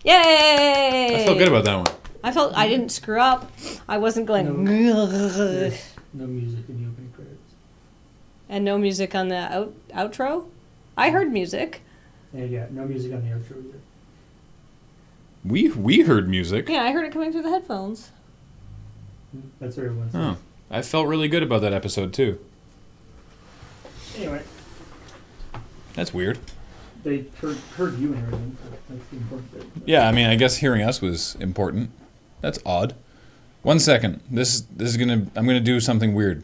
Yay! I felt good about that one. I didn't screw up. I wasn't going. No music in the opening credits. And no music on the outro. I heard music. And yeah, no music on the outro either. We heard music. Yeah, I heard it coming through the headphones. That's what everyone says. Oh, I felt really good about that episode too. Anyway, That's weird. they heard you and everything. So that's the important bit. Yeah, I mean, I guess hearing us was important. That's odd. 1 second. This is gonna. I'm gonna do something weird.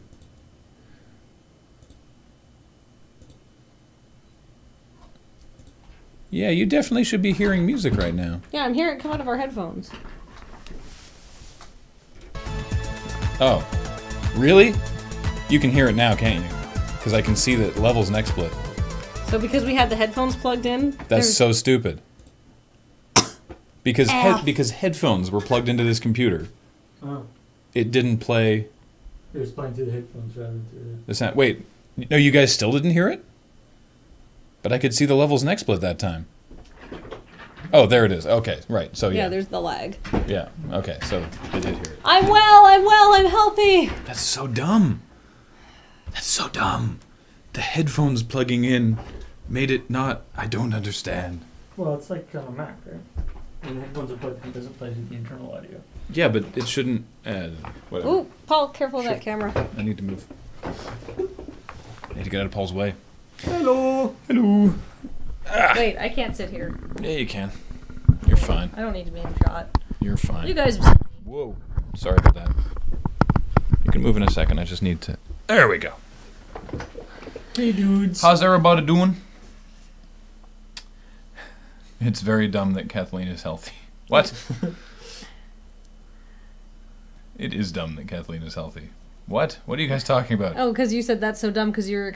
Yeah, you definitely should be hearing music right now. Yeah, I'm hearing it come out of our headphones. Oh, really? You can hear it now, can't you? Because I can see the levels next split. So because we had the headphones plugged in, That's so stupid. Because because headphones were plugged into this computer, Oh, it didn't play it was playing through the headphones rather than through the sound. Wait, no, you guys still didn't hear it? But I could see the levels next split that time. Oh, there it is. Okay, right. So yeah, yeah, there's the lag. yeah. Okay, so I did hear it. I'm well, I'm healthy. That's so dumb. That's so dumb. The headphones plugging in made it not. I don't understand. Well, it's like on a Mac, right? And the headphones are plugged in, it doesn't play the internal audio. Yeah, but it shouldn't. Whatever. Ooh, Paul, careful of that camera. I need to move. I need to get out of Paul's way. Hello! Hello. Wait, I can't sit here. Yeah, you can. You're fine. I don't need to be in shot. You're fine. You guys. Whoa. Sorry about that. You can move in a second. I just need to. There we go. Hey, dudes. How's everybody doing? It's very dumb that Kathleen is healthy. What? It is dumb that Kathleen is healthy. What? What are you guys talking about? Oh, because you said that's so dumb because you're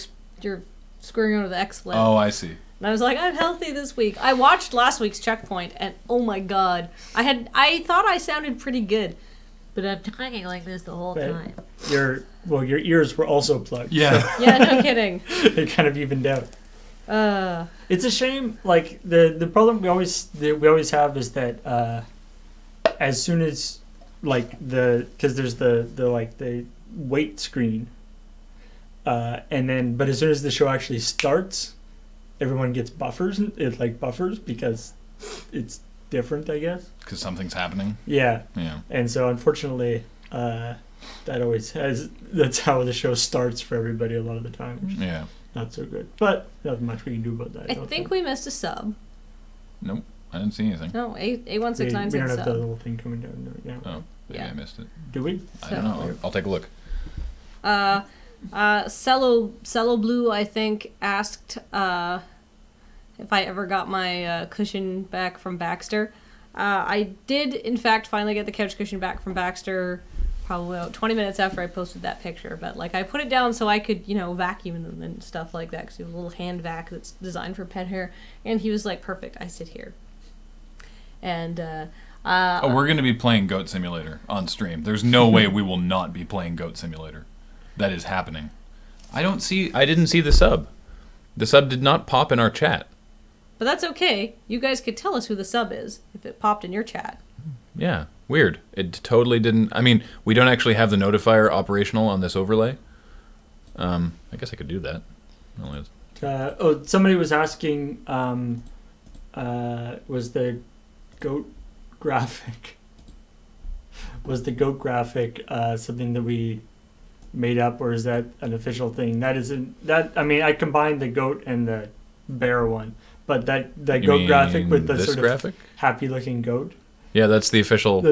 screwing over the XSplit. Oh, I see. And I was like, I'm healthy this week. I watched last week's CheckPoint, and oh my god, I thought I sounded pretty good, but I'm talking like this the whole time. Your ears were also plugged. Yeah. So Yeah, no kidding. it kind of evened out. It's a shame. Like the problem we always have is that as soon as because there's the wait screen, and then but as soon as the show actually starts, everyone gets buffers. It buffers because it's different, I guess. Because something's happening. Yeah. Yeah. And so unfortunately, that's how the show starts for everybody a lot of the time. Which is Yeah. not so good. But nothing much we can do about that. I think we missed a sub. Nope. I didn't see anything. No, A169 we said don't have the sub. little thing coming down there. Yeah. Oh, maybe Yeah. I missed it. Do we? I don't know. I'll take a look. Cello Blue, I think, asked if I ever got my cushion back from Baxter. I did, in fact, finally get the couch cushion back from Baxter probably about 20 minutes after I posted that picture. But, I put it down so I could, vacuum them and stuff like that, because it was a little hand vac that's designed for pet hair. And he was like, perfect, I sit here. And, we're going to be playing Goat Simulator on stream. There's no way we will not be playing Goat Simulator. That is happening. I didn't see the sub. The sub did not pop in our chat. But that's okay. You guys could tell us who the sub is if it popped in your chat. Yeah, weird. It totally didn't. I mean, we don't actually have the notifier operational on this overlay. I guess I could do that. Somebody was asking, was the goat graphic something that we made up, or is that an official thing? That isn't that. I mean, I combined the goat and the bear one, but that goat graphic with the sort of happy-looking goat. Yeah, that's the official.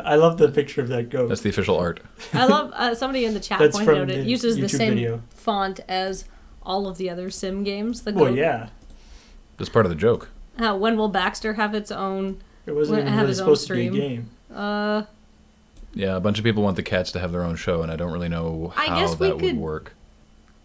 I love the picture of that goat. That's the official art. I love somebody in the chat pointed out it uses the same font as all of the other sim games. Well, yeah. That's part of the joke. When will Baxter have its own? It wasn't even really supposed to be a game. Yeah, a bunch of people want the cats to have their own show, and I don't really know how that would work.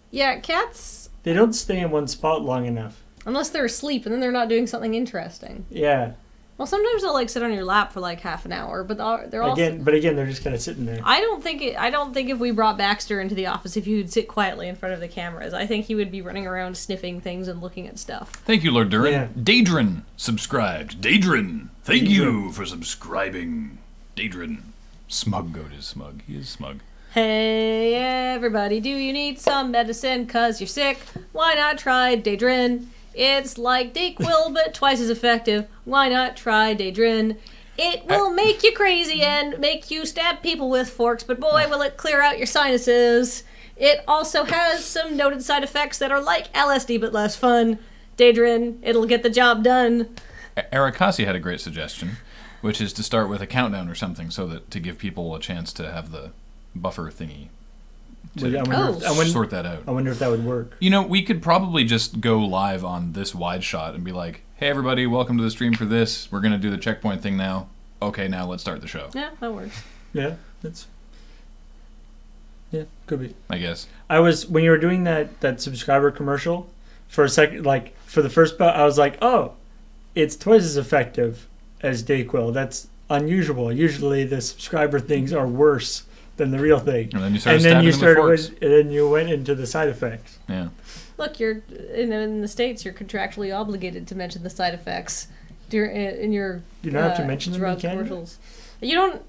Yeah, cats. They don't stay in one spot long enough. Unless they're asleep, and then they're not doing something interesting. Yeah. Well, sometimes they'll like sit on your lap for like half an hour, but they're also again, they're just kind of sitting there. I don't think if we brought Baxter into the office, if he would sit quietly in front of the cameras, I think he would be running around sniffing things and looking at stuff. Thank you, Lord Durin. Yeah. Daedrin subscribed. Daedrin, thank you for subscribing. Daedrin. Smug goat is smug. He is smug. Hey everybody, do you need some medicine 'cause you're sick? Why not try Daedrin? It's like Dayquil, but twice as effective. Why not try Daedrin? It will make you crazy and make you stab people with forks, but boy, will it clear out your sinuses. It also has some noted side effects that are like LSD, but less fun. Daedrin, it'll get the job done. Arikasi had a great suggestion, which is to start with a countdown or something, so that to give people a chance to have the buffer thingy. Sort that out. I wonder if that would work. You know, we could probably just go live on this wide shot and be like, hey everybody, welcome to the stream for this. We're going to do the checkpoint thing now. Okay, now let's start the show. Yeah, that works. Yeah, could be. I guess. When you were doing that subscriber commercial, for a second, like, for the first part, I was like, oh, it's twice as effective as Dayquil. That's unusual. Usually the subscriber things are worse than the real thing. And then you started stabbing them with forks. And then you went into the side effects. Yeah. Look, you're in the States. You're contractually obligated to mention the side effects in your. You don't have to mention them in drug Canada? commercials. You don't.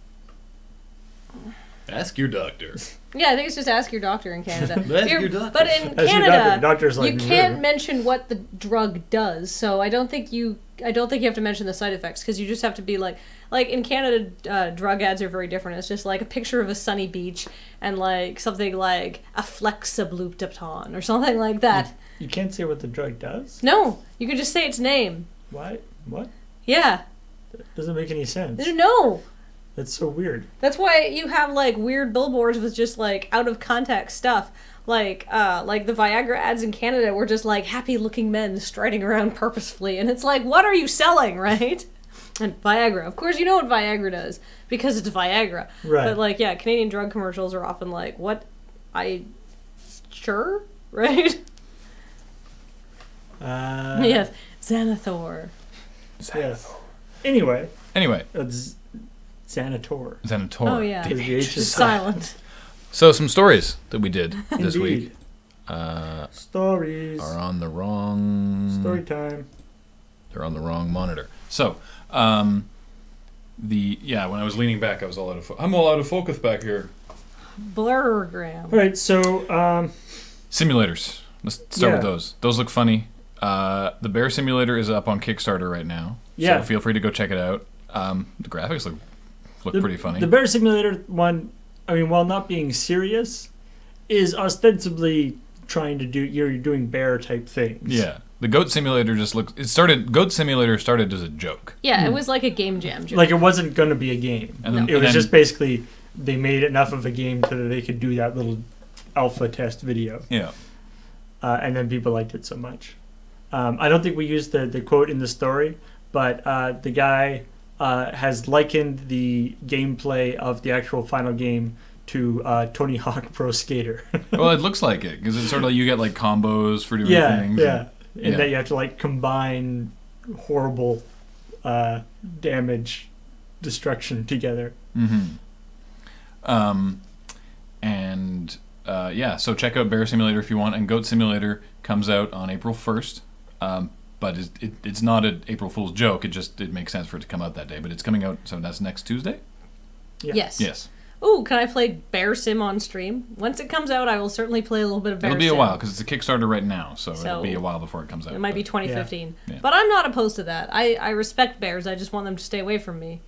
Ask your doctor. Yeah, I think it's just ask your doctor in Canada. Ask your doctor. But in Ask your Canada, doctor's like, you can't mention what the drug does. So I don't think you have to mention the side effects, because you just have to be like in Canada, drug ads are very different. It's just like a picture of a sunny beach and like something like a Flexablutapton or something like that. You can't say what the drug does? No, you can just say its name. What? Yeah. That doesn't make any sense. No. That's so weird. That's why you have like weird billboards with just like out of context stuff. Like the Viagra ads in Canada were just like happy looking men striding around purposefully, and it's like, what are you selling, right? And Viagra, of course, you know what Viagra does because it's Viagra. Right. But like, yeah, Canadian drug commercials are often like, what? Sure, right? Yes, Xanathor. Yes. Anyway. Xanator. Xanator. Oh yeah. The H is silent. So some stories that we did this week. Stories are on the wrong. Story time. They're on the wrong monitor. So, when I was leaning back, I was all out of. I'm all out of focus back here. Blurgram. All right, so simulators. Let's start with those. Those look funny. The Bear Simulator is up on Kickstarter right now. Yeah. So feel free to go check it out. The graphics look pretty funny. The Bear Simulator one, I mean, while not being serious, is ostensibly trying to do you're doing bear type things. Yeah. The Goat Simulator just looks. Goat Simulator started as a joke. Yeah, it was like a game jam joke. Like it wasn't going to be a game. It was just basically they made enough of a game so that they could do that little alpha test video. Yeah. And then people liked it so much. I don't think we used the quote in the story, but the guy has likened the gameplay of the actual final game to Tony Hawk Pro Skater. Well, it looks like it because it's sort of like you get like combos for doing things. And that you have to like combine horrible damage, destruction together. Mm-hmm. So check out Bear Simulator if you want, and Goat Simulator comes out on April 1st. But it's not an April Fool's joke. It makes sense for it to come out that day. But it's coming out, so that's next Tuesday? Yeah. Yes. Ooh, can I play Bear Sim on stream? Once it comes out, I will certainly play a little bit of Bear Sim. It'll be a while, because it's a Kickstarter right now, so it'll be a while before it comes out. It might be 2015. Yeah. But I'm not opposed to that. I respect bears. I just want them to stay away from me.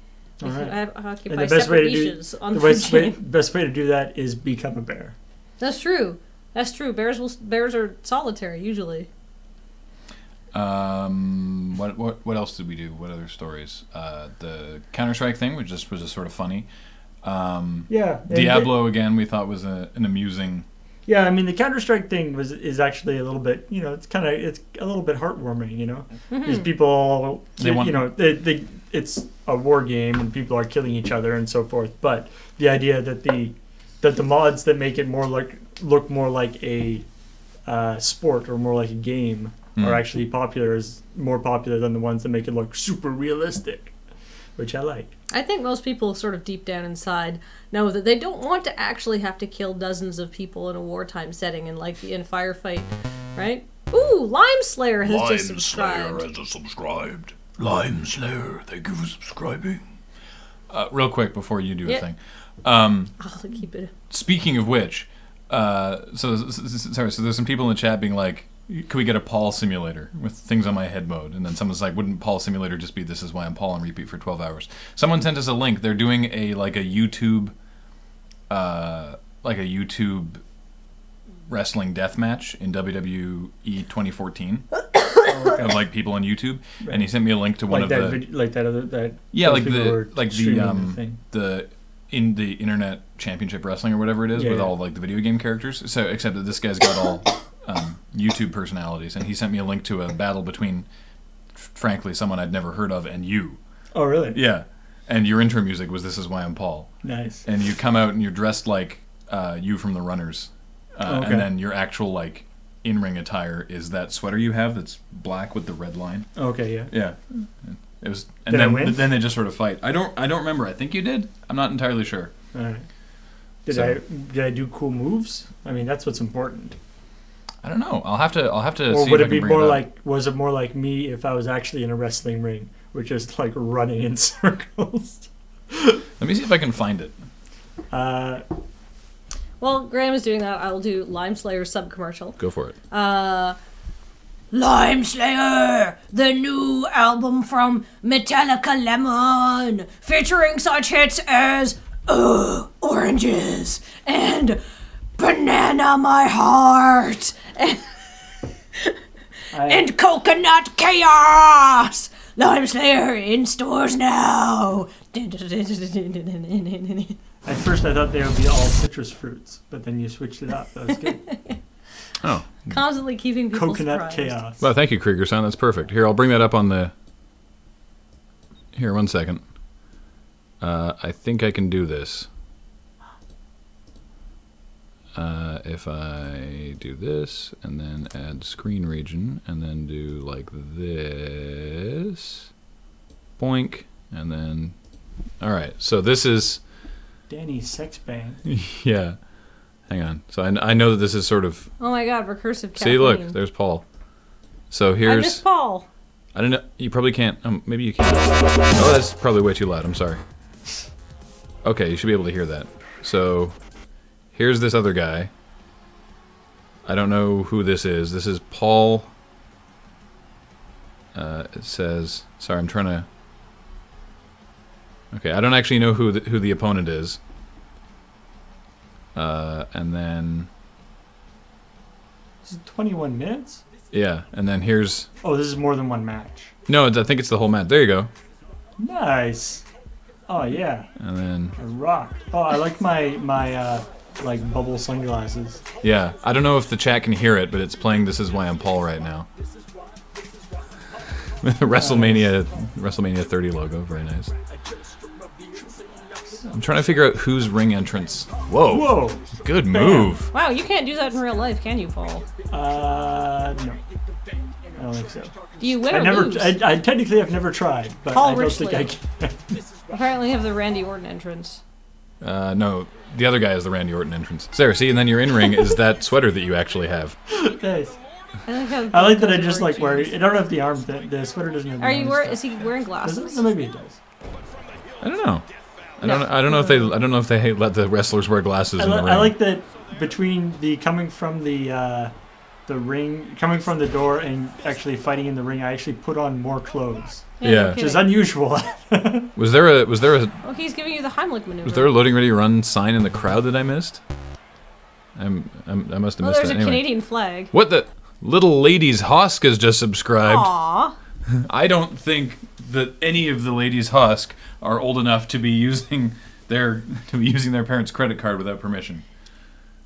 All right. I occupy And the best way game. best way to do that is become a bear. That's true. Bears are solitary usually. What else did we do? What other stories? The Counter-Strike thing, which was just sort of funny. Diablo again, we thought was an amusing. Yeah, I mean the Counter-Strike thing is actually a little bit, it's a little bit heartwarming, because people, it's a war game and people are killing each other and so forth. But the idea that the mods that make it look more like a sport or more like a game are actually more popular than the ones that make it look super realistic, which I like. I think most people sort of deep down inside know that they don't want to actually have to kill dozens of people in a wartime setting and like in a firefight, right? Ooh, Lime Slayer has just subscribed. Lime Slayer, thank you for subscribing. Real quick before you do a thing. I'll keep it. Speaking of which, so there's some people in the chat being like, could we get a Paul simulator with things on my head mode? And then someone's like, wouldn't Paul simulator just be This Is Why I'm Paul on repeat for 12 hours? Someone sent us a link. They're doing a YouTube wrestling death match in WWE 2014 of like people on YouTube, right. And he sent me a link to one like of the in the Internet Championship Wrestling or whatever it is with all like the video game characters. So except that this guy's got all YouTube personalities, and he sent me a link to a battle between, frankly, someone I'd never heard of and you. Oh, really? Yeah. And your intro music was This Is Why I'm Paul. Nice. And you come out and you're dressed like you from the Runners. And then your actual like in-ring attire is that sweater you have that's black with the red line. Okay, yeah. Yeah. It was, and did then I win? Then they just sort of fight. I don't remember. I think you did. I'm not entirely sure. All right. Did I do cool moves? I mean, that's what's important. I don't know. I'll have to. Or would it be more like? Was it more like me if I was actually in a wrestling ring, which is like running in circles? Let me see if I can find it. Well, Graham is doing that. I'll do Lime Slayer sub commercial. Go for it. Lime Slayer, the new album from Metallica Lemon, featuring such hits as Oranges and Banana My Heart and Coconut Chaos. Lime Slayer in stores now. At first I thought they would be all citrus fruits, but then you switched it up. That was good. Oh. Constantly keeping people Coconut surprised. Chaos. Well, thank you, Krieger-san. That's perfect. Here, I'll bring that up on the... Here, 1 second. I think I can do this. If I do this, and then add screen region, and then do like this. Boink. And then... Alright, so this is... Danny's sex bang. Yeah. Hang on. So I know that this is sort of... Oh my god, recursive Kathleen. See, look, there's Paul. So here's... I miss Paul. I don't know. You probably can't. Maybe you can. Oh, that's probably way too loud. I'm sorry. Okay, you should be able to hear that. So here's this other guy. I don't know who this is. This is Paul. It says... Sorry, I'm trying to... Okay, I don't actually know who the opponent is. And then... This is 21 minutes? Yeah, and then here's... Oh, this is more than one match. No, I think it's the whole match. There you go. Nice. Oh, yeah. And then... I rock. Oh, I like my like, bubble sunglasses. Yeah, I don't know if the chat can hear it, but it's playing This Is Why I'm Paul right now. WrestleMania 30 logo, very nice. I'm trying to figure out whose ring entrance. Whoa. Whoa. Good move. Wow, you can't do that in real life, can you, Paul? No. I don't think so. Do you win or lose? I technically have never tried, but Paul I don't Richley. think I can. Apparently have the Randy Orton entrance. No, the other guy is the Randy Orton entrance. Sarah, see, and then your in-ring is that sweater that you actually have. Nice. I like that I just like wear. I don't know if the arm, the sweater doesn't have. Is he wearing glasses? Maybe it does. I don't know. I don't know if they let the wrestlers wear glasses in the ring. I like that between the coming from the ring, coming from the door, and actually fighting in the ring. I actually put on more clothes. Yeah. Which is unusual. Was there a? Oh, he's giving you the Heimlich maneuver. Was there a loading ready run sign in the crowd that I missed? I must have missed that. There's a anyway. Canadian flag. What the? Little Ladies Hosk has just subscribed. Aww. I don't think that any of the Ladies Hosk are old enough to be using their parents' credit card without permission.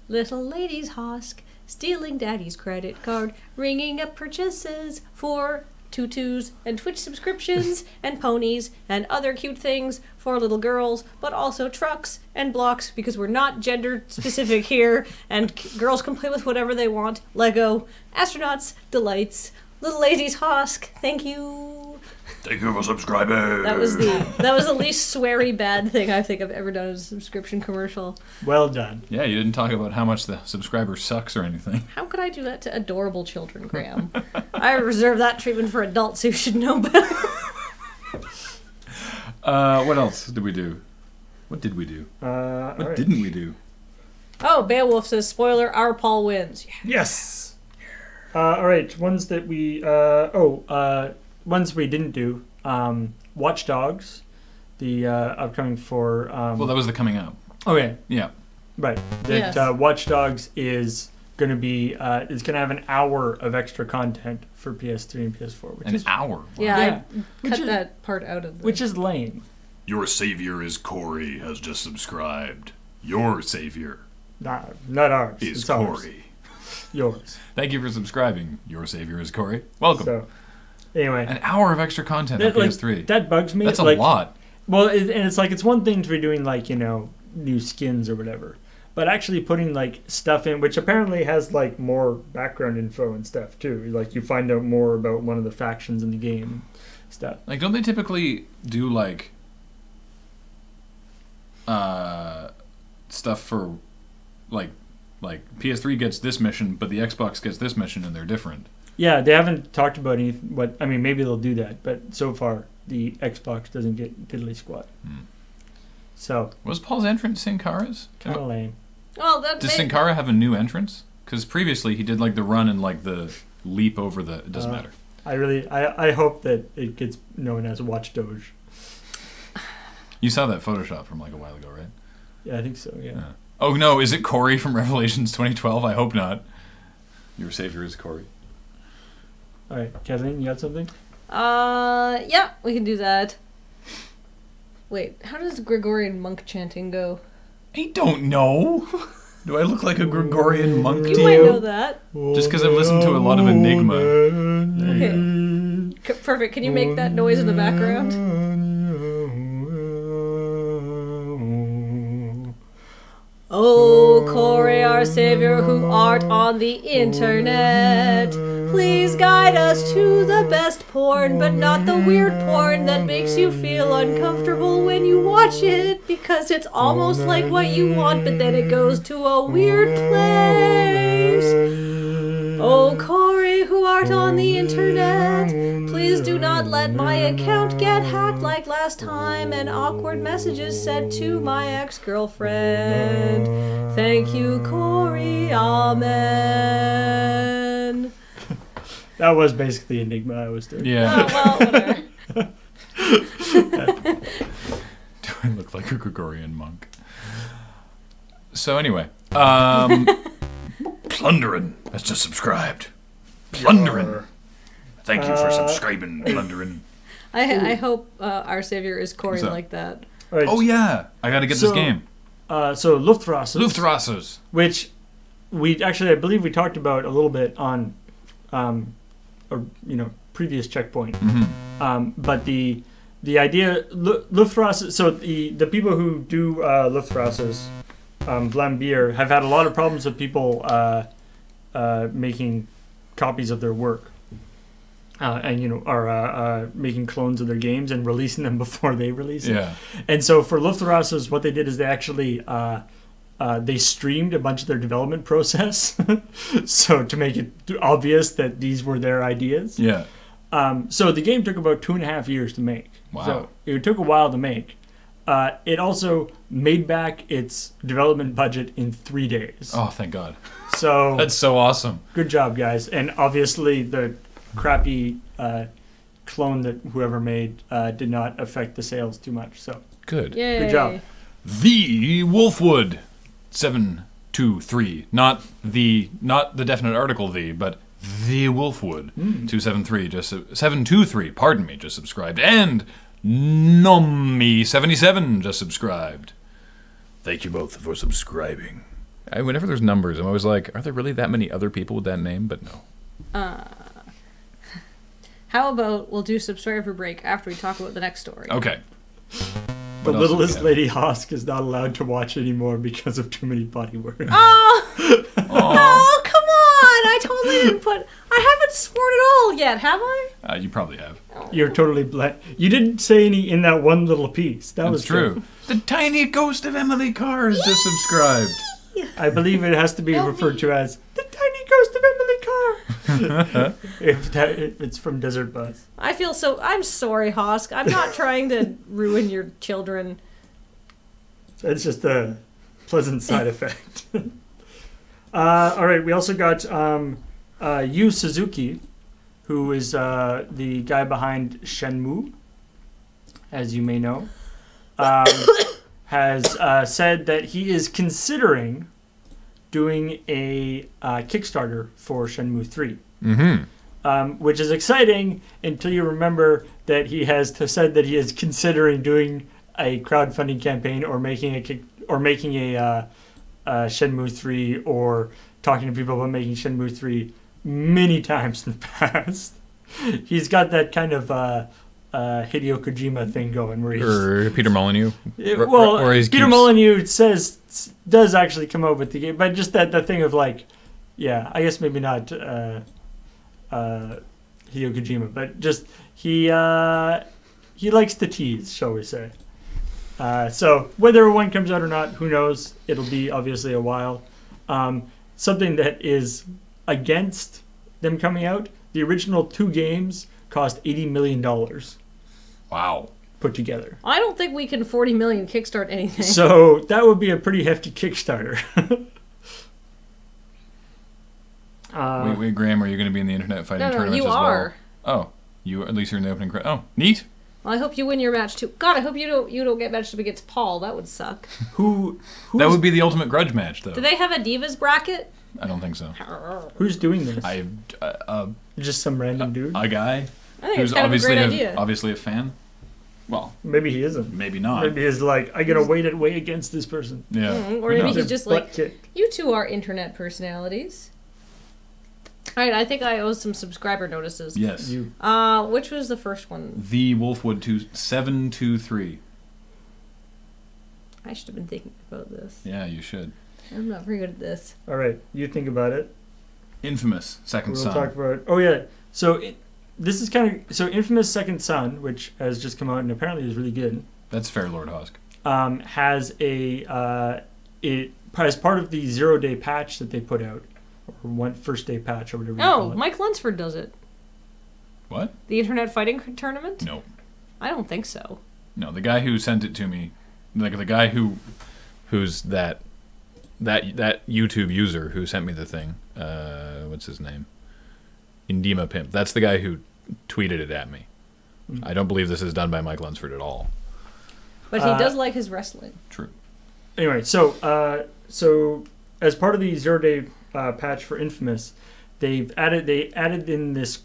Little Ladies Hosk stealing Daddy's credit card, ringing up purchases for tutus and Twitch subscriptions and ponies and other cute things for little girls, but also trucks and blocks because we're not gender specific here, and girls can play with whatever they want. Lego, astronauts, delights, Little Lady's Hosk, thank you. Thank you for subscribing. That was the least sweary bad thing I think I've ever done as a subscription commercial. Well done. Yeah, you didn't talk about how much the subscriber sucks or anything. How could I do that to adorable children, Graham? I reserve that treatment for adults who should know better. What else did we do? What did we do? What didn't we do? Oh, Beowulf says, spoiler, our Paul wins. Yeah. Yes. All right, ones that we ones we didn't do. Watch Dogs, the upcoming for. Well, that was the coming out. Okay. Yeah. Right. That Yes. Watch Dogs is going to be. It's going to have an hour of extra content for PS3 and PS4, which An is hour. Wow. Yeah, Yeah. I cut that part out of the... which is lame. Your savior is Corey has just subscribed. Your savior Not ours. is It's ours. Corey. Yours. Thank you for subscribing. Your savior is Corey. Welcome. So, anyway, An hour of extra content on PS3. that bugs me. That's a like, lot. Well, and it's like it's one thing to be doing like new skins or whatever, but actually putting like stuff in, which apparently has like more background info and stuff too. Like you find out more about one of the factions in the game, stuff. Like, don't they typically do like stuff for like PS3 gets this mission, but the Xbox gets this mission, and they're different. Yeah, they haven't talked about anything. What I mean, maybe they'll do that, but so far the Xbox doesn't get diddly squat. So Was Paul's entrance Sin Cara's? kind of lame. Well, that Does may- Sin Cara have a new entrance? Because previously he did like the run and like the leap over the. It doesn't matter. I hope that it gets known as Watch Doge. You saw that Photoshop from like a while ago, right? Yeah, I think so. Yeah. Yeah. Oh no, is it Corey from Revelations 2012? I hope not. Your savior is Corey. All right, Kathleen, you got something? Yeah, we can do that. Wait, how does Gregorian monk chanting go? I don't know. Do I look like a Gregorian monk You to might you? know that. Just because I've listened to a lot of Enigma. Okay. Perfect. Can you make that noise in the background? Oh, Corey, our savior, who art on the internet, please guide us to the best porn, but not the weird porn that makes you feel uncomfortable when you watch it, because it's almost like what you want, but then it goes to a weird place. Oh, Corey, who art on the internet, please do not let my account get hacked like last time and awkward messages sent to my ex-girlfriend. Thank you, Corey. Amen. That was basically Enigma I was doing. Yeah. Oh, well, whatever. Do I look like a Gregorian monk? So anyway, Plunderin has just subscribed. Plunderin. Thank you for subscribing, Plunderin. I hope our savior is Corey What's up? like that. All right, Oh yeah, I gotta get this game. so Luftrassers. which we actually, I believe we talked about a little bit on, previous checkpoint. But the idea, Luftrasse, so the people who do Luftrasses, Vlambeer, have had a lot of problems with people making copies of their work. Are making clones of their games and releasing them before they release it. Yeah. And so for Luftrasses, what they did is they actually they streamed a bunch of their development process, so to make it obvious that these were their ideas. Yeah. So the game took about 2.5 years to make. Wow. So it took a while to make. It also made back its development budget in 3 days. Oh, thank God. So That's so awesome. good job, guys. And obviously the crappy clone that whoever made did not affect the sales too much. So Good. Yay. Good job. The Wolfwood 723. Not the definite article the, but the Wolfwood 273 just 723, pardon me, just subscribed. And Nomi77 just subscribed. Thank you both for subscribing. Whenever there's numbers, I'm always like, are there really that many other people with that name? But no. How about we'll do subscriber break after we talk about the next story? Okay. The What else do we littlest have? lady Hosk is not allowed to watch anymore because of too many potty words. Oh, come on! I I haven't sworn at all yet, have I? You probably have. You're totally You didn't say any in that one little piece. That was true. The tiny ghost of Emily Carr is just subscribed. I believe it has to be referred to as the tiny ghost of Emily Carr. if it's from Desert Bus. I'm sorry, Hosk. I'm not trying to ruin your children. That's just a pleasant side effect. All right, we also got Yu Suzuki, who is the guy behind Shenmue, as you may know, has said that he is considering doing a Kickstarter for Shenmue 3. Mm-hmm. Which is exciting until you remember that he has said that he is considering doing a crowdfunding campaign or making a Shenmue 3 or talking to people about making Shenmue 3 many times in the past. He's got that kind of Hideo Kojima thing going where he's... Or Peter Molyneux. Peter Molyneux does actually come up with the game, but just that thing of like, yeah, I guess maybe not Hideo Kojima, but just he likes to tease, shall we say. So whether one comes out or not, who knows? It'll be obviously a while. Something that is against them coming out, the original 2 games cost $80 million. Wow. Put together. I don't think we can 40 million kickstart anything. So that would be a pretty hefty Kickstarter. Wait, Graham, are you going to be in the internet fighting tournaments you as are. well? Oh, at least you're in the opening. Oh, neat. Well, I hope you win your match too. God, I hope you don't get matched up against Paul. That would suck. That would be the ultimate grudge match, though. Do they have a Divas bracket? I don't think so. Who's doing this? Just some random dude? A guy I think who's it's kind of a great idea. obviously a fan. Well, maybe he isn't. Maybe not. Maybe he's like, I gotta wait against this person. Yeah. Or maybe he's just like, kicked. You two are internet personalities. All right, I think I owe some subscriber notices. Yes. Which was the first one? The Wolfwood 723. I should have been thinking about this. Yeah, you should. I'm not very good at this. All right, you think about it. Infamous Second Son. We'll talk about. Oh yeah, so this is kind of Infamous Second Son, which has just come out and apparently is really good. That's fair, Lord Hosk. Has it as part of the 0-day patch that they put out, or first day patch or whatever. Oh, Mike Lunsford does it. What? The Internet Fighting Tournament? No. I don't think so. No, the guy who sent it to me, like the guy who's that YouTube user who sent me the thing. What's his name? Indima Pimp. That's the guy who tweeted it at me. I don't believe this is done by Mike Lunsford at all. But he does like his wrestling. True. Anyway, so as part of the 0-day patch for Infamous, they added in this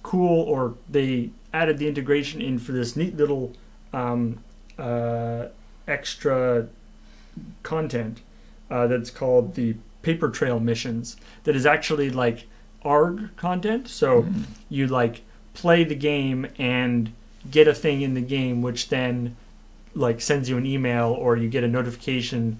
they added the integration in for this neat little extra content that's called the Paper Trail missions. That is actually like ARG content. So you like play the game and get a thing in the game, which then like sends you an email or you get a notification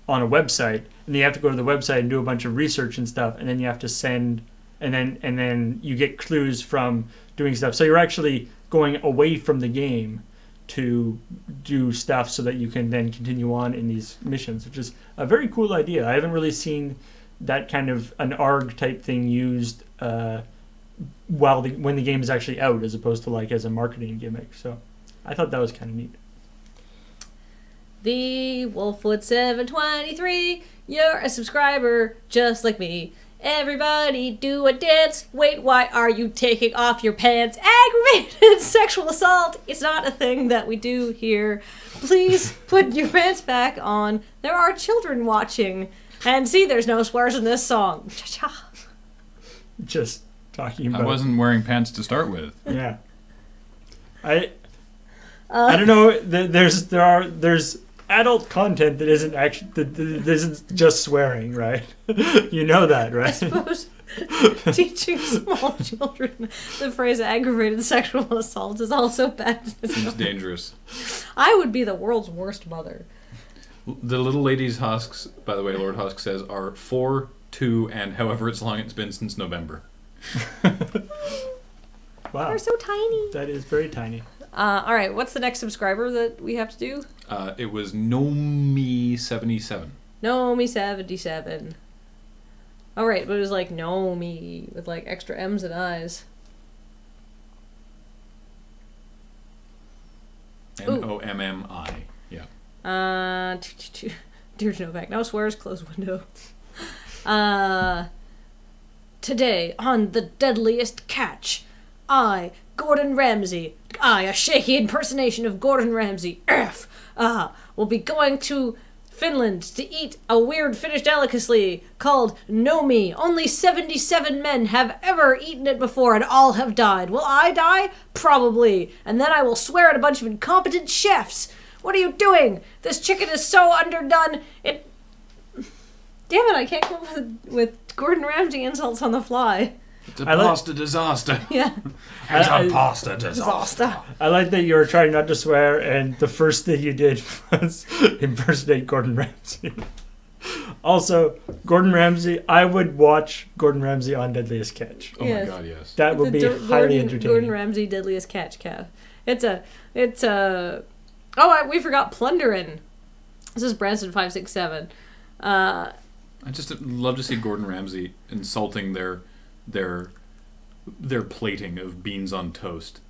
on a website, and you have to go to the website and do a bunch of research and stuff, and then you have to send, and then you get clues from doing stuff. So you're actually going away from the game to do stuff so that you can then continue on in these missions, which is a very cool idea. I haven't really seen that kind of an ARG type thing used when the game is actually out, as opposed to like as a marketing gimmick. So I thought that was kind of neat. The Wolfwood 723, you're a subscriber just like me. Everybody do a dance. Wait, why are you taking off your pants? Aggravated sexual assault. It's not a thing that we do here. Please put your pants back on. There are children watching. And see, there's no swears in this song. Cha-cha. Just talking about... I wasn't wearing pants to start with. Yeah. I don't know. There's adult content that isn't actually that isn't just swearing, right? You know that, right? I suppose teaching small children the phrase aggravated sexual assault is also bad. Seems dangerous. I would be the world's worst mother. The little lady's husks, by the way, Lord Husk says, are 4, 2, and however it's long it's been since November. Wow. They're so tiny. That is very tiny. All right, what's the next subscriber that we have to do? It was Nomi77. Nomi77. All right, but it was like Nomi with like extra M's and I's. Nommi. Yeah. Dear Novak, no swears, close window. Today, on The Deadliest Catch, I, Gordon Ramsay, a shaky impersonation of Gordon Ramsay, will be going to Finland to eat a weird Finnish delicacy called Nomi. Only 77 men have ever eaten it before and all have died. Will I die? Probably. And then I will swear at a bunch of incompetent chefs. What are you doing? This chicken is so underdone. Damn it, I can't come up with Gordon Ramsay insults on the fly. It's a pasta disaster. Yeah. It's a pasta disaster. I like that you were trying not to swear, and the first thing you did was impersonate Gordon Ramsay. Also, Gordon Ramsay, I would watch Gorddon Ramsay on Deadliest Catch. Oh my god, yes. That would be highly entertaining. Gordon Ramsay Deadliest Catch cat. We forgot Plunderin'. This is Branson567. I just love to see Gordon Ramsay insulting their plating of beans on toast.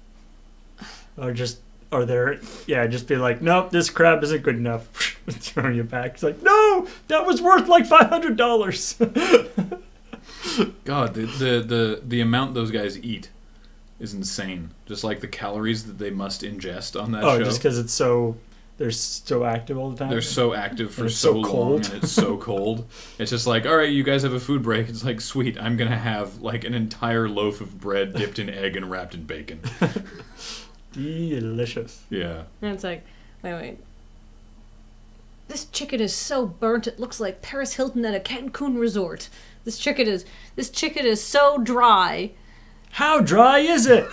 Just be like, nope, this crab isn't good enough. Throwing you back. It's like, no, that was worth like $500. God, the amount those guys eat is insane. Just like the calories that they must ingest on that show. Oh, just because they're so active all the time. They're so active for it's so so long, cold. and it's so cold. It's just like, all right, you guys have a food break. It's like, sweet, I'm gonna have like an entire loaf of bread dipped in egg and wrapped in bacon. Delicious. Yeah. And it's like, wait. This chicken is so burnt it looks like Paris Hilton at a Cancun resort. This chicken is so dry. How dry is it?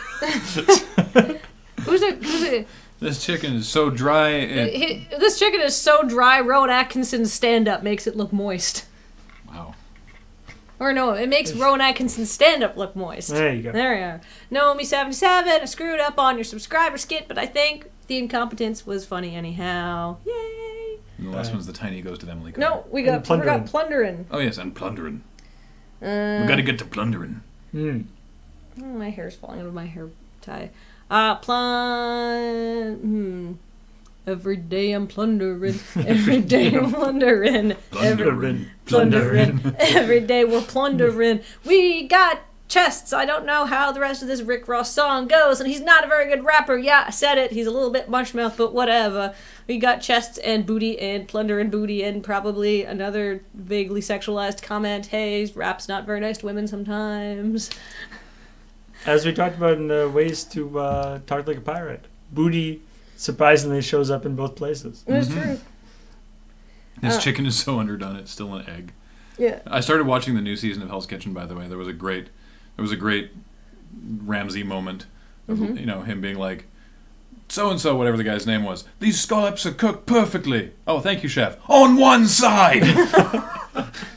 Who's it? This chicken is so dry. This chicken is so dry. Rowan Atkinson's stand-up makes it look moist. Wow. Or no, it makes Rowan Atkinson's stand-up look moist. There you go. There we are. Nomi77, I screwed up on your subscriber skit, but I think the incompetence was funny anyhow. Yay! And the last one's the tiny goes to Emily. No, we forgot Plunderin'. Oh yes, and Plunderin'. We gotta get to Plunderin'. Oh, my hair's falling out of my hair tie. Every day I'm plundering. Every day I'm plundering. Plundering. Every day we're plundering. We got chests. I don't know how the rest of this Rick Ross song goes, and he's not a very good rapper. Yeah, I said it. He's a little bit mushmouth, but whatever. We got chests and booty and plunder and booty and probably another vaguely sexualized comment. Hey, rap's not very nice to women sometimes. As we talked about in the ways to talk like a pirate, booty surprisingly shows up in both places. It's true. This chicken is so underdone; it's still an egg. Yeah. I started watching the new season of Hell's Kitchen. By the way, there was a great Ramsay moment. Of, him being like, so and so, whatever the guy's name was. These scallops are cooked perfectly. Oh, thank you, chef. On one side.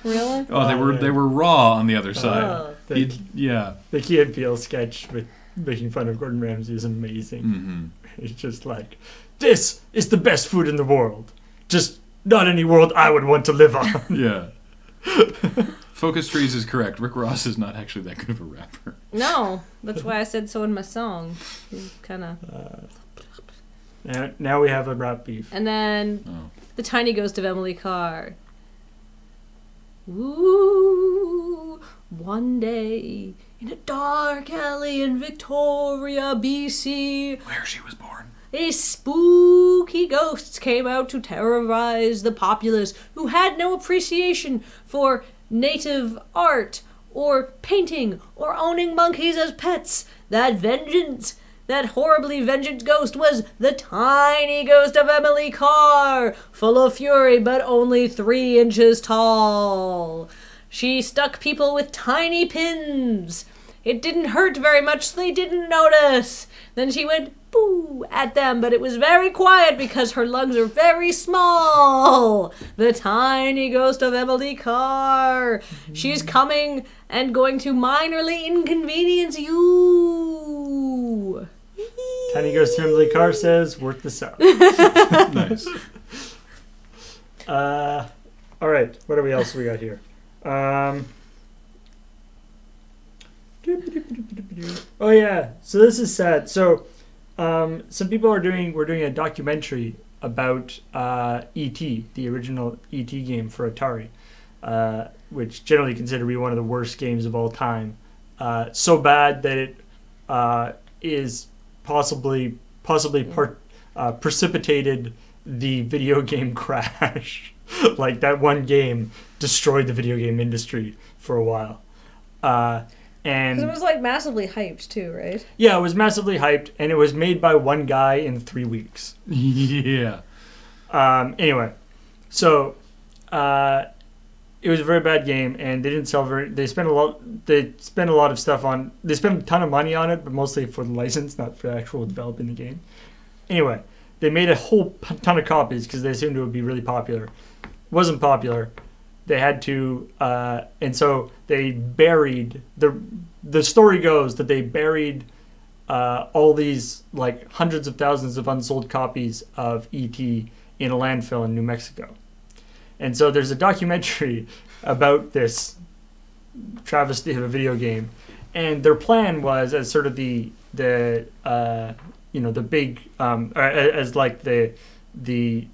Really? Oh, they were raw on the other side. The Key and Peele sketch with making fun of Gordon Ramsay is amazing. Mm-hmm. It's just like, this is the best food in the world. Just not any world I would want to live on. Yeah. Focus Trees is correct. Rick Ross is not actually that good of a rapper. No, that's why I said so in my song. He's kind of... Now we have a rap beef. And then the tiny ghost of Emily Carr. Ooh, one day in a dark alley in Victoria, BC, where she was born, a spooky ghost came out to terrorize the populace who had no appreciation for native art or painting or owning monkeys as pets. That horribly vengeant ghost was the tiny ghost of Emily Carr, full of fury but only 3 inches tall. She stuck people with tiny pins. It didn't hurt very much, so they didn't notice. Then she went boo at them, but it was very quiet because her lungs are very small. The tiny ghost of Emily Carr. She's coming and going to minorly inconvenience you. Tiny Ghost Assembly Car says, worth the sub. Nice. All right. What else we got here? Oh yeah. So this is sad. So some people we're doing a documentary about E.T., the original E.T. game for Atari, which generally considered to be one of the worst games of all time. So bad that it is possibly precipitated the video game crash. Like that one game destroyed the video game industry for a while. And it was like massively hyped too, right? Yeah, it was massively hyped, and it was made by one guy in 3 weeks. Yeah. Anyway, so it was a very bad game, and they didn't sell very. They spent a lot of stuff on. They spent a ton of money on it, but mostly for the license, not for actual developing the game. Anyway, they made a whole ton of copies because they assumed it would be really popular. Wasn't popular. They had to, and so they buried the story goes that they buried all these like hundreds of thousands of unsold copies of E.T. in a landfill in New Mexico. And so there's a documentary about this travesty of a video game, and their plan was as sort of the big as like the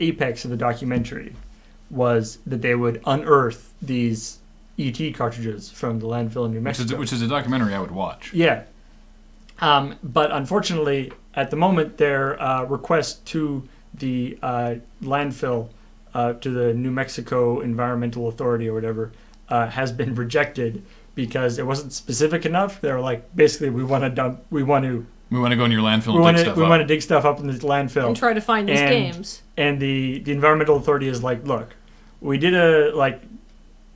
apex of the documentary was that they would unearth these E.T. cartridges from the landfill in New Mexico. Which is a documentary I would watch. Yeah. But unfortunately, at the moment, their request to the landfill, to the New Mexico Environmental Authority or whatever, has been rejected because it wasn't specific enough. They were like, basically, we want to go in your landfill and dig stuff up. We want to dig stuff up in this landfill. And try to find these games. And the Environmental Authority is like, look, we did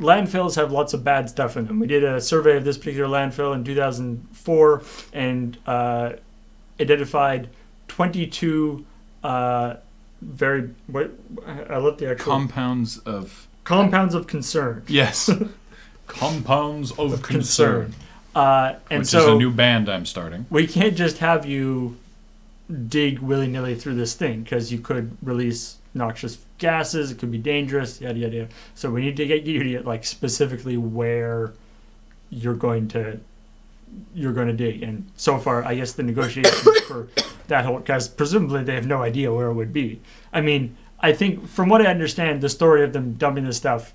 landfills have lots of bad stuff in them. We did a survey of this particular landfill in 2004 and identified 22 I love the actual... Compounds of concern. Yes. Compounds of concern. Which is a new band I'm starting. We can't just have you dig willy-nilly through this thing because you could release noxious gases, it could be dangerous, yada yada yada. So we need to get you to get like specifically where you're going to dig. And so far, I guess the negotiations for that whole, because presumably they have no idea where it would be. I mean, I think from what I understand, the story of them dumping this stuff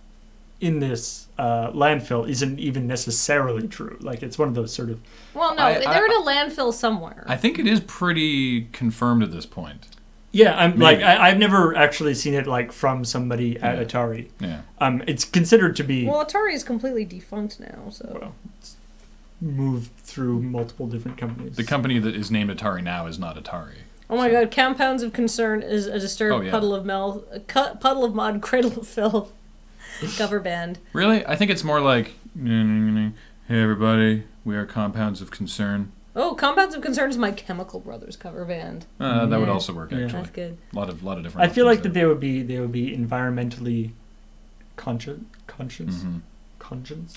in this landfill isn't even necessarily true. Like it's one of those sort of. Well, no, they're in a landfill somewhere. I think it is pretty confirmed at this point. Yeah, I've never actually seen it like from somebody at Atari. Yeah. It's considered to be. Well, Atari is completely defunct now, so. Well, it's moved through multiple different companies. The company that is named Atari now is not Atari. Oh my God! Compounds of Concern is a disturbed puddle of mud, cradle of filth. Cover band. Really? I think it's more like, hey everybody, we are Compounds of Concern. Oh, Compounds of Concern is my Chemical Brothers cover band. That would also work actually. That's good. A lot of different. I feel like that they would be environmentally conscious. Mm-hmm. Conscious.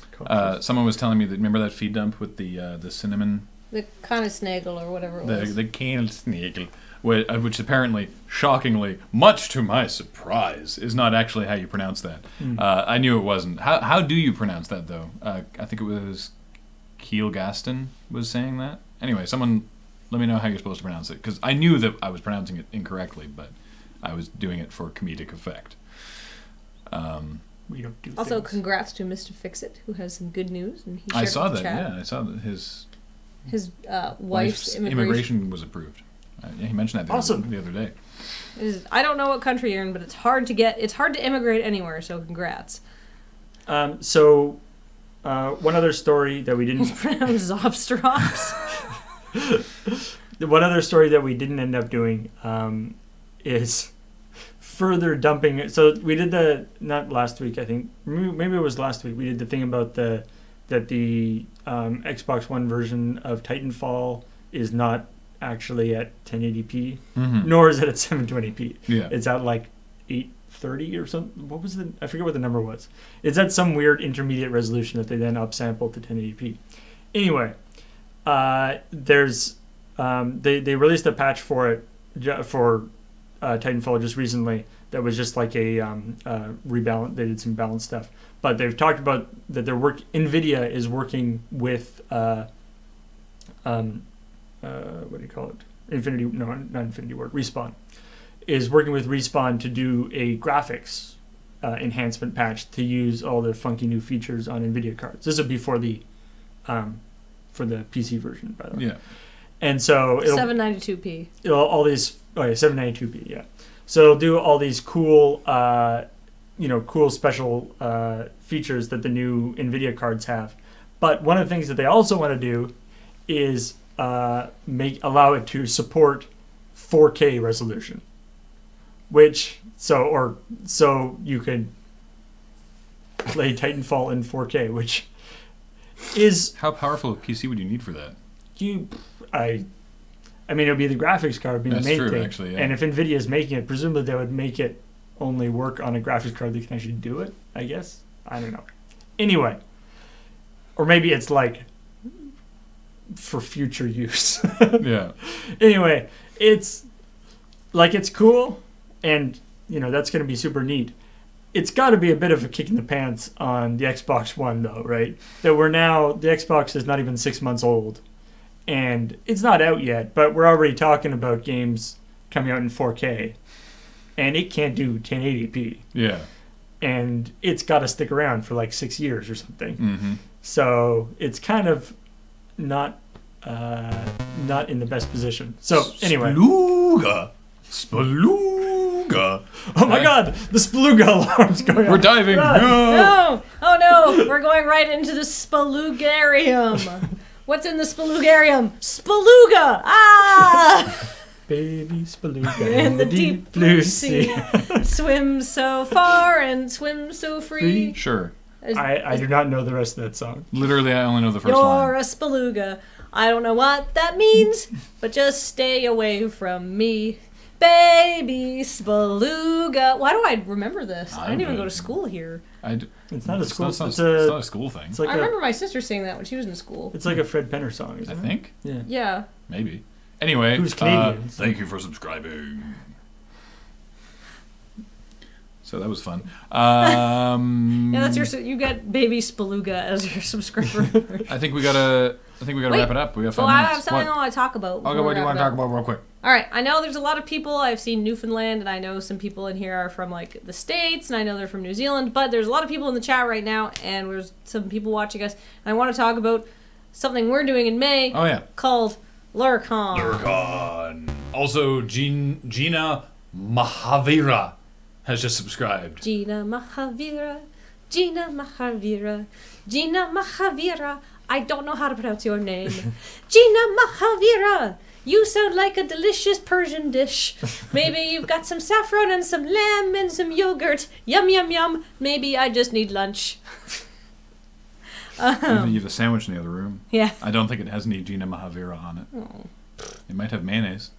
Someone was telling me that, remember that feed dump with the cinnamon. The Snaggle or whatever it was. The Snaggle. Which apparently, shockingly, much to my surprise, is not actually how you pronounce that. I knew it wasn't. How do you pronounce that, though? I think it was Keel Gaston was saying that. Anyway, someone let me know how you're supposed to pronounce it, because I knew that I was pronouncing it incorrectly, but I was doing it for comedic effect. We don't do also, things. Congrats to Mr. Fixit, who has some good news, and he shared I saw it with that. the chat. Yeah, I saw that his wife's immigration was approved. Yeah, he mentioned that the other day. I don't know what country you're in, but it's hard to immigrate anywhere, so congrats. So, one other story that we didn't... It's pronounced Zopstrops. One other story that we didn't end up doing is further dumping. So we did not last week, I think. Maybe it was last week. We did the thing about the Xbox One version of Titanfall is not actually at 1080p, nor is it at 720p. Yeah. It's at like 830 or something. What was I forget what the number was. It's at some weird intermediate resolution that they then upsampled to 1080p. Anyway, there's They released a patch for it for Titanfall just recently. That was just like a rebalance. They did some balance stuff, but they've talked about that NVIDIA is working with what do you call it? Respawn is working with Respawn to do a graphics enhancement patch to use all the funky new features on NVIDIA cards. This will be for the PC version, by the way. Yeah. And so it'll 792p. All these 792p, yeah. So it'll do all these cool cool special features that the new NVIDIA cards have. But one of the things that they also want to do is allow it to support 4K resolution, so you could play Titanfall in 4K, which is How powerful a PC would you need for that? I mean, it would be the graphics card being the That's main true, thing. actually, yeah. And if NVIDIA is making it, presumably they would make it only work on a graphics card that can actually do it, I guess. I don't know. Anyway. Or maybe it's like for future use. Yeah. Anyway, it's cool, and that's going to be super neat. It's got to be a bit of a kick in the pants on the Xbox One, though, right? That the Xbox is not even 6 months old. And it's not out yet, but we're already talking about games coming out in 4K. And it can't do 1080p. Yeah. And it's got to stick around for like 6 years or something. Mm-hmm. So it's kind of not in the best position. So anyway. Spelunga. Oh my God, the Spelunga alarm's going on. We're diving. No! Oh no! We're going right into the Spelugarium. What's in the Spelugarium? Speluga! Ah! Baby Speluga In the deep blue sea. Swim so far and swim so free. Sure. I do not know the rest of that song. Literally, I only know the 1st You're line. a Speluga. I don't know what that means, but just stay away from me. Baby Speluga. Why do I remember this? I didn't even go to school here. It's not a school. It's not a school thing. It's like I remember my sister saying that when she was in school. It's like a Fred Penner song, isn't I it? think. Yeah. Yeah. Maybe. Anyway, Who's Canadian? Thank you for subscribing. So that was fun. Yeah, that's you got Baby Speluga as your subscriber. I think we gotta wrap it up. We got 5 I minutes. have something I want to talk about. Okay, what do you want to talk about real quick? All right, I know there's a lot of people. I've seen Newfoundland, and I know some people in here are from like the States, and I know they're from New Zealand. But there's a lot of people in the chat right now, and there's some people watching us. And I want to talk about something we're doing in May. Oh yeah, called Lurcon. Lurcon. Also, Gina Mahavira has just subscribed. Gina Mahavira, Gina Mahavira, Gina Mahavira. I don't know how to pronounce your name. Gina Mahavira. You sound like a delicious Persian dish. Maybe you've got some saffron and some lamb and some yogurt. Yum, yum, yum. Maybe I just need lunch. You have a sandwich in the other room. Yeah. I don't think it has any Gina Mahavira on it. Oh. It might have mayonnaise.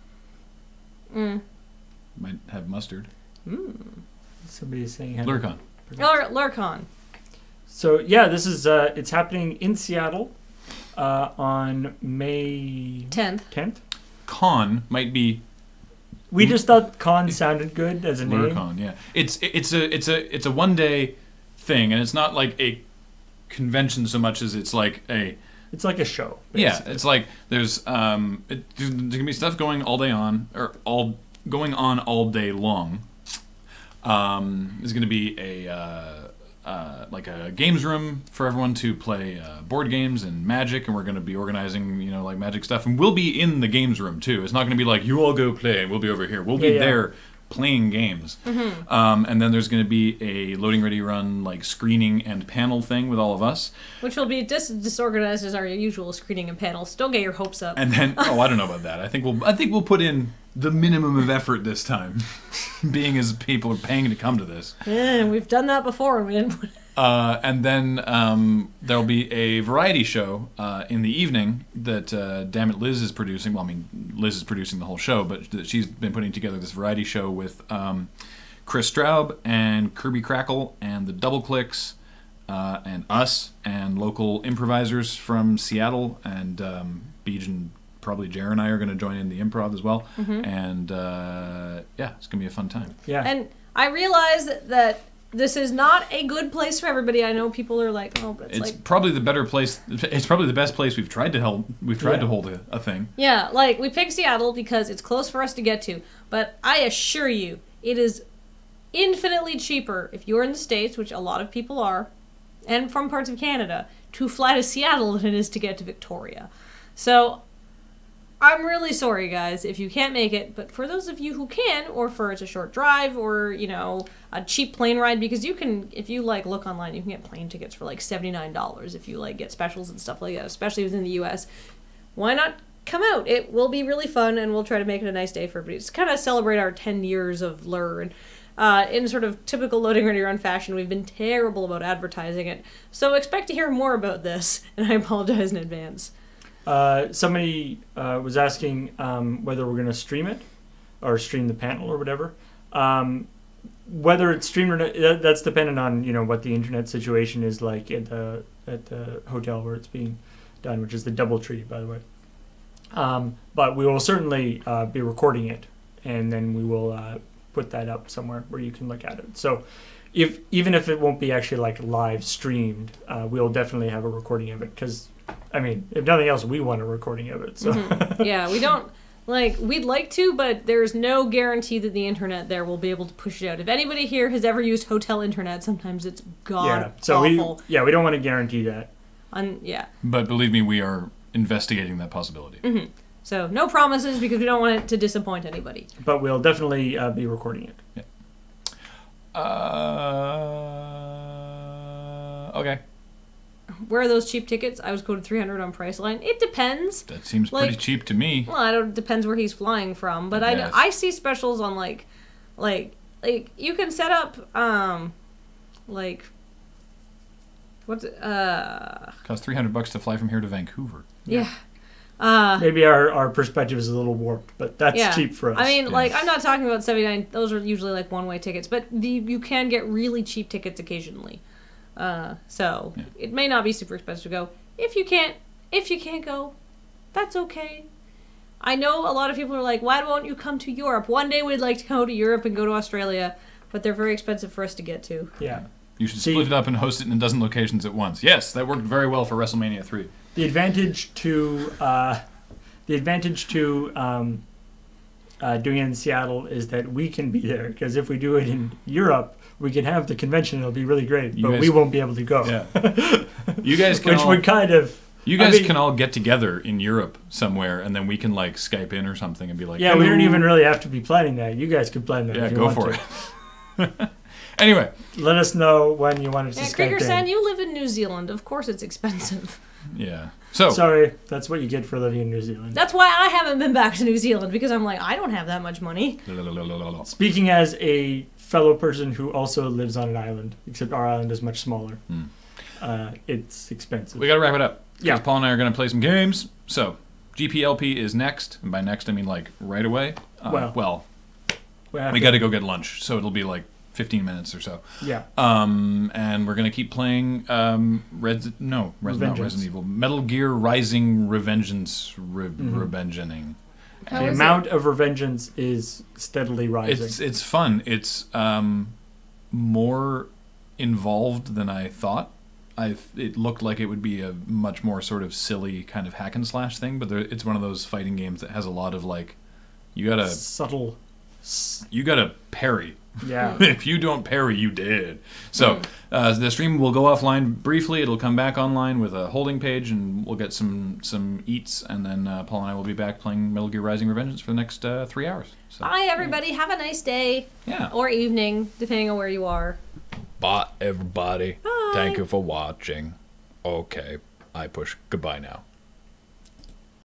Mm. It might have mustard. Somebody's saying Lurcon. Lurcon. So yeah, this is it's happening in Seattle on May 10th. Con might be We just thought con sounded good as a name. Lurcon, yeah. It's a 1 day thing, and it's not like a convention so much as it's like a show. Basically. Yeah, it's like there's there's gonna be stuff going all day on all day long. There's gonna be like a games room for everyone to play board games and Magic, and we're going to be organizing, like Magic stuff, and we'll be in the games room too. It's not going to be like you all go play and we'll be over here. We'll be there playing games. Mm-hmm. And then there's going to be a loading ready run like screening and panel thing with all of us, Which will be disorganized as our usual screening and panels. Don't get your hopes up. and then I don't know about that. I think we'll put in the minimum of effort this time, being as people are paying to come to this. Yeah, we've done that before and we didn't put And then there'll be a variety show in the evening that Dammit Liz is producing. Well, I mean, Liz is producing the whole show, but she's been putting together this variety show with Chris Straub and Kirby Crackle and the Double Clicks and us and local improvisers from Seattle and Bijan probably Jer and I are going to join in the improv as well. Mm-hmm. And yeah, it's going to be a fun time. Yeah. And I realize that this is not a good place for everybody. I know people are like, oh, but It's probably the better place. It's probably the best place we've tried to hold. We've tried to hold a thing. Yeah, like we picked Seattle because it's close for us to get to. But I assure you, it is infinitely cheaper if you're in the States, which a lot of people are, and from parts of Canada, to fly to Seattle than it is to get to Victoria. So I'm really sorry, guys, if you can't make it. But for those of you who can, or for it's a short drive, or a cheap plane ride, because you can, if you like look online, you can get plane tickets for like $79 if you like get specials and stuff like that, especially within the U.S. Why not come out? It will be really fun, and we'll try to make it a nice day for everybody. Just kind of celebrate our 10 years of Lure. And in sort of typical Loading Ready Run fashion, we've been terrible about advertising it. So expect to hear more about this, and I apologize in advance. Somebody was asking whether we're going to stream it, or stream the panel or whatever. Whether it's streamed or not, that's dependent on what the internet situation is like at the hotel where it's being done, which is the DoubleTree, by the way. But we will certainly be recording it, and then we will put that up somewhere where you can look at it. So even if it won't be actually like live streamed, we'll definitely have a recording of it, because I mean, if nothing else, we want a recording of it. So Yeah, we don't we'd like to, but there's no guarantee that the internet there will be able to push it out. If anybody here has ever used hotel internet, sometimes it's awful. we don't want to guarantee that. Yeah. But believe me, we are investigating that possibility. Mm-hmm. So no promises, because we don't want it to disappoint anybody. But we'll definitely be recording it. Yeah. Okay. Where are those cheap tickets? I was quoted $300 on Priceline. It depends. That seems pretty cheap to me. Well, it depends where he's flying from, but I see specials on like you can set up what's it Costs $300 to fly from here to Vancouver. Yeah. Maybe our perspective is a little warped, but that's cheap for us. I mean, I'm not talking about 79. Those are usually like one-way tickets, but you can get really cheap tickets occasionally. So it may not be super expensive to go. If you can't go, that's okay. I know a lot of people are like, why won't you come to Europe? One day we'd like to go to Europe and go to Australia, but they're very expensive for us to get to. Yeah. You should split it up and host it in a dozen locations at once. Yes, that worked very well for WrestleMania 3. The advantage to doing it in Seattle is that we can be there, because if we do it in Europe, we can have the convention. It'll be really great, but we won't be able to go. Yeah. You guys can can all get together in Europe somewhere, and then we can like Skype in or something and be like, yeah, we don't even really have to be planning that. You guys could plan that. Yeah, if you go want for it. Anyway, let us know when you want us to Skype in. Krieger-san, you live in New Zealand. Of course, it's expensive. Yeah. So sorry, that's what you get for living in New Zealand. That's why I haven't been back to New Zealand, because I'm like, I don't have that much money. Speaking as a fellow person who also lives on an island, except our island is much smaller. It's expensive. We got to wrap it up. Yeah. Paul and I are going to play some games. So GPLP is next, and by next I mean like right away. We got to go get lunch, so it'll be like 15 minutes or so. Yeah. And we're gonna keep playing Resident Evil, Metal Gear Rising Revengeance, Revengeaning. The amount of Revengeance is steadily rising. It's fun. It's more involved than I thought. It looked like it would be a much more sort of silly kind of hack and slash thing, but it's one of those fighting games that has a lot of like, you gotta parry. Yeah. If you don't parry, you dead. So the stream will go offline briefly. It'll come back online with a holding page, and we'll get some eats, and then Paul and I will be back playing Metal Gear Rising: Revengeance for the next 3 hours. So. Bye, everybody. Have a nice day. Yeah. Or evening, depending on where you are. Bye, everybody. Bye. Thank you for watching. Okay, I push goodbye now.